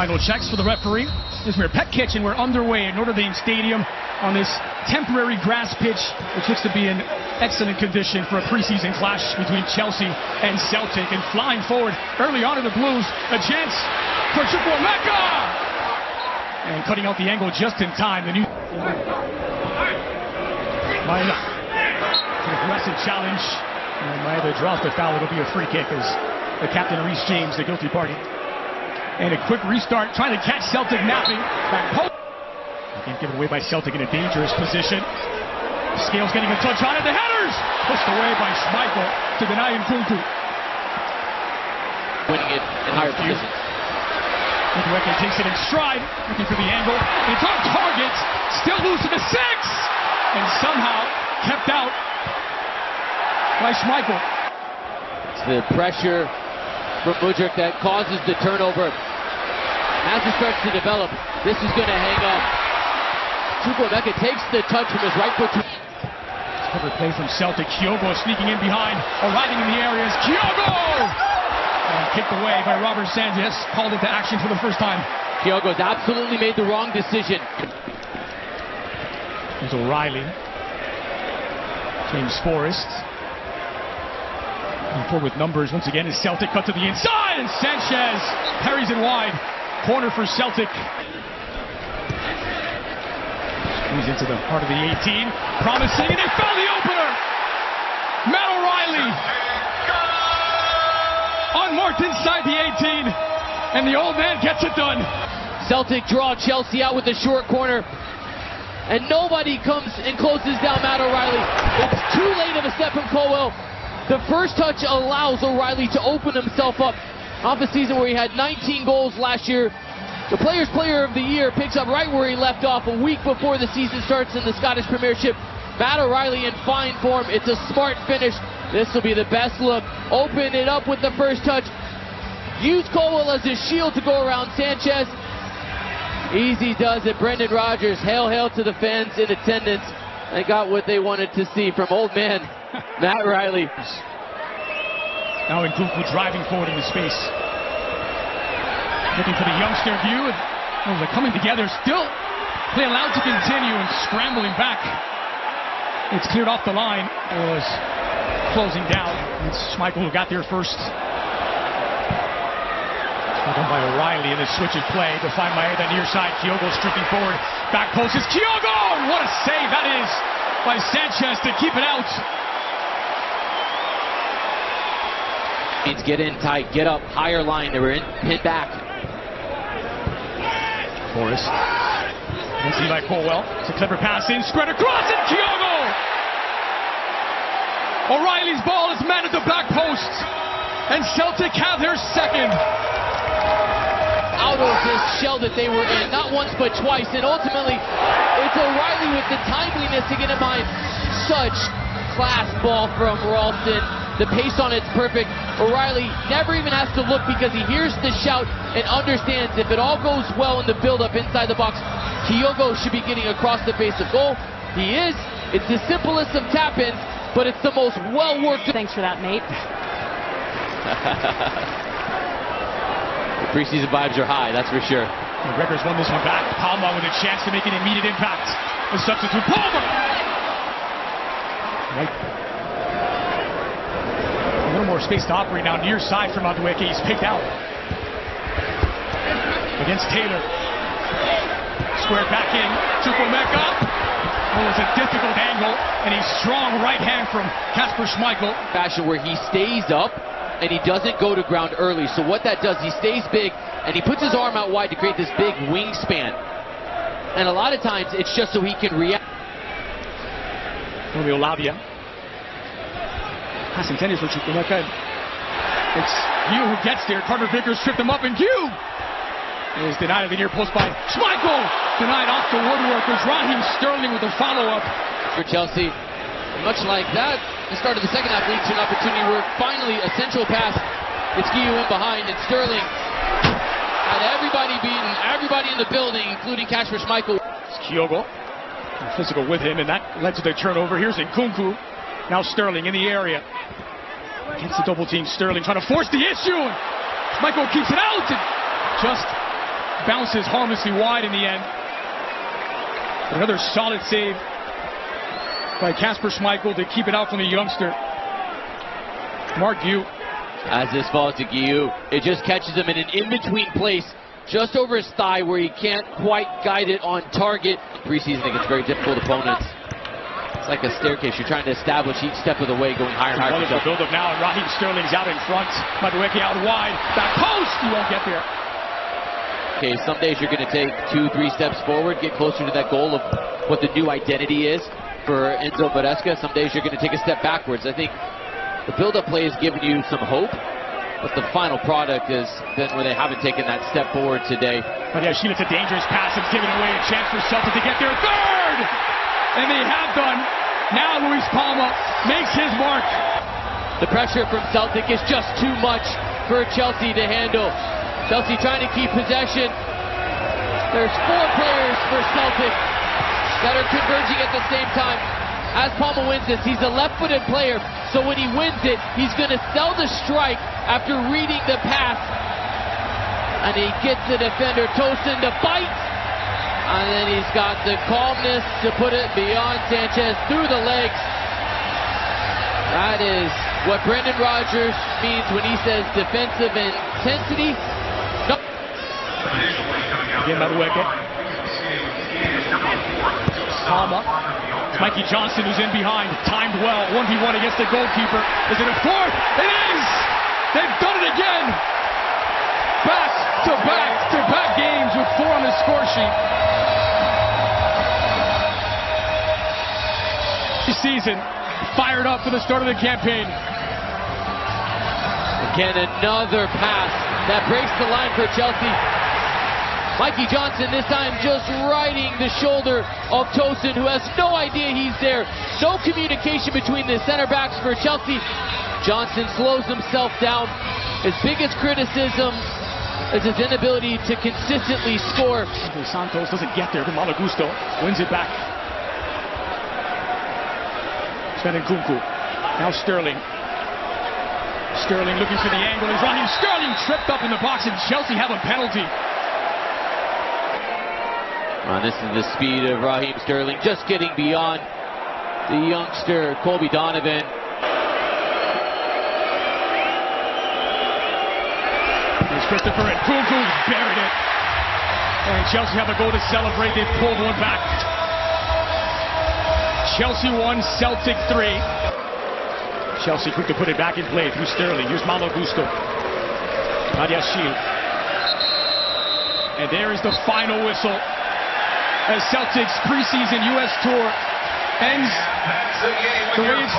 Final checks for the referee. As we're Pet Kitchen, we're underway at Notre Dame Stadium on this temporary grass pitch, which looks to be in excellent condition for a preseason clash between Chelsea and Celtic. And flying forward early on in the Blues, a chance for Chukwuemeka! And cutting out the angle just in time. The new Maeda, an aggressive challenge. And Maeda draws the foul. It'll be a free kick as the captain, Reece James, the guilty party. And a quick restart, trying to catch Celtic napping. Back post. Again, given away by Celtic in a dangerous position. Scales getting a touch on it. The headers! Pushed away by Schmeichel to deny Nkunku. Winning it in higher positions. Chukwuemeka takes it in stride, looking for the angle. It's on target. Still loose in the 6! And somehow kept out by Schmeichel. It's the pressure from Mudryk that causes the turnover. As it starts to develop, this is going to hang up. Chukwuemeka takes the touch from his right foot. Cover play from Celtic. Kyogo sneaking in behind, arriving in the areas. Kyogo! And kicked away by Robert Sanchez. Called into action for the first time. Kyogo's absolutely made the wrong decision. There's O'Reilly. James Forrest. Forward with numbers once again as Celtic cut to the inside, and Sanchez parries it wide. Corner for Celtic. Squeeze into the heart of the 18. Promising, and they found the opener. Matt O'Reilly. Unmarked inside the 18. And the old man gets it done. Celtic draw Chelsea out with a short corner. And nobody comes and closes down Matt O'Reilly. It's too late of a step from Colwell. The first touch allows O'Reilly to open himself up off a season where he had 19 goals last year. The Players' Player of the Year picks up right where he left off a week before the season starts in the Scottish Premiership. Matt O'Reilly in fine form. It's a smart finish. This will be the best look. Open it up with the first touch. Use Colwell as his shield to go around Sanchez. Easy does it. Brendan Rodgers. Hail, hail to the fans in attendance. They got what they wanted to see from old man Matt O'Reilly. Now Nkunku driving forward into space. Looking for the youngster view. They're coming together. Still play allowed to continue and scrambling back. It's cleared off the line. It was closing down. It's Schmeichel who got there first. Done by O'Reilly in the switch of play to find Maeda near side. Kyogo streaking forward. Back post is Kyogo! And what a save that is by Sanchez to keep it out. Needs to get in tight, get up, higher line. They were in, hit back. Forrest. Let's see by Colwell. It's a clever pass in, spread across, and Kyogo! O'Reilly's ball is met at the back post. And Celtic have their second. Out of this shell that they were in, not once but twice. And ultimately, it's O'Reilly with the timeliness to get in mind. Such class ball from Ralston. The pace on it's perfect. O'Reilly never even has to look because he hears the shout and understands if it all goes well in the build-up inside the box, Kyogo should be getting across the face of goal. He is. It's the simplest of tap-ins, but it's the most well-worked. Thanks for that, mate. The preseason vibes are high, that's for sure. McGregor's won this one back. Palma with a chance to make an immediate impact. The substitute, Palma! Right. A little more space to operate now near side from Madueke. He's picked out. Against Taylor. Squared back in. Chukwuemeka. Oh, it's a difficult angle. And a strong right hand from Kasper Schmeichel. Fashion where he stays up and he doesn't go to ground early. So what that does, he stays big and he puts his arm out wide to create this big wingspan. And a lot of times it's just so he can react. Romeo Lavia. Pass intended for Chukwuemeka. It's Hugh who gets there. Carter Vickers tripped him up, and Hugh is denied at the near post by Schmeichel. Denied off the woodwork. There's Raheem Sterling with a follow-up. For Chelsea, much like that, the start of the second half leads to an opportunity where finally a central pass. It's Hugh in behind, and Sterling had everybody beaten, everybody in the building, including Kasper Schmeichel. It's Kyogo. Physical with him, and that led to the turnover. Here's Nkunku. Now Sterling in the area. Against the double team, Sterling trying to force the issue. Michael keeps it out and just bounces harmlessly wide in the end. But another solid save by Kasper Schmeichel to keep it out from the youngster. Mark Guiu. As this falls to Guiu, it just catches him in an in-between place, just over his thigh where he can't quite guide it on target. Preseason against very difficult opponents. It's like a staircase. You're trying to establish each step of the way, going higher and higher. Wonderful build-up now, and Raheem Sterling's out in front. Madueke out wide. Back post! He won't get there. Okay, some days you're going to take 2-3 steps forward, get closer to that goal of what the new identity is for Enzo Maresca. Some days you're going to take a step backwards. I think the build-up play has given you some hope, but the final product has been where they haven't taken that step forward today. But yeah, it's a dangerous pass. It's giving away a chance for Celtic to get their third! And they have done. Now Luis Palma makes his mark. The pressure from Celtic is just too much for Chelsea to handle. Chelsea trying to keep possession. There's 4 players for Celtic that are converging at the same time. As Palma wins this, he's a left-footed player, so when he wins it, he's going to sell the strike after reading the pass. And he gets the defender, Tosin, to bite. And then he's got the calmness to put it beyond Sanchez through the legs. That is what Brendan Rodgers means when he says defensive intensity. No. Again, Madueke. Palma. It's Mikey Johnson who's in behind. Timed well. 1v1 against the goalkeeper. Is it a fourth? It is! They've done it again! Back-to-back games with 4 on the score sheet. This season, fired up for the start of the campaign. Again, another pass that breaks the line for Chelsea. Mikey Johnson this time just riding the shoulder of Tosin, who has no idea he's there. No communication between the center backs for Chelsea. Johnson slows himself down. His biggest criticism is his inability to consistently score. Santos doesn't get there, but Malo Gusto wins it back. Sven Nkunku. Now Sterling. Sterling looking for the angle. Is Raheem Sterling tripped up in the box, and Chelsea have a penalty. This is the speed of Raheem Sterling, just getting beyond the youngster Colby Donovan. Here's Christopher Nkunku, buried it. And Chelsea have a goal to celebrate. They've pulled one back. Chelsea 1, Celtic 3. Chelsea quick to put it back in play through Sterling. Here's Malo Gusto. Badiashile. And there is the final whistle as Celtic's preseason U.S. tour ends the way it's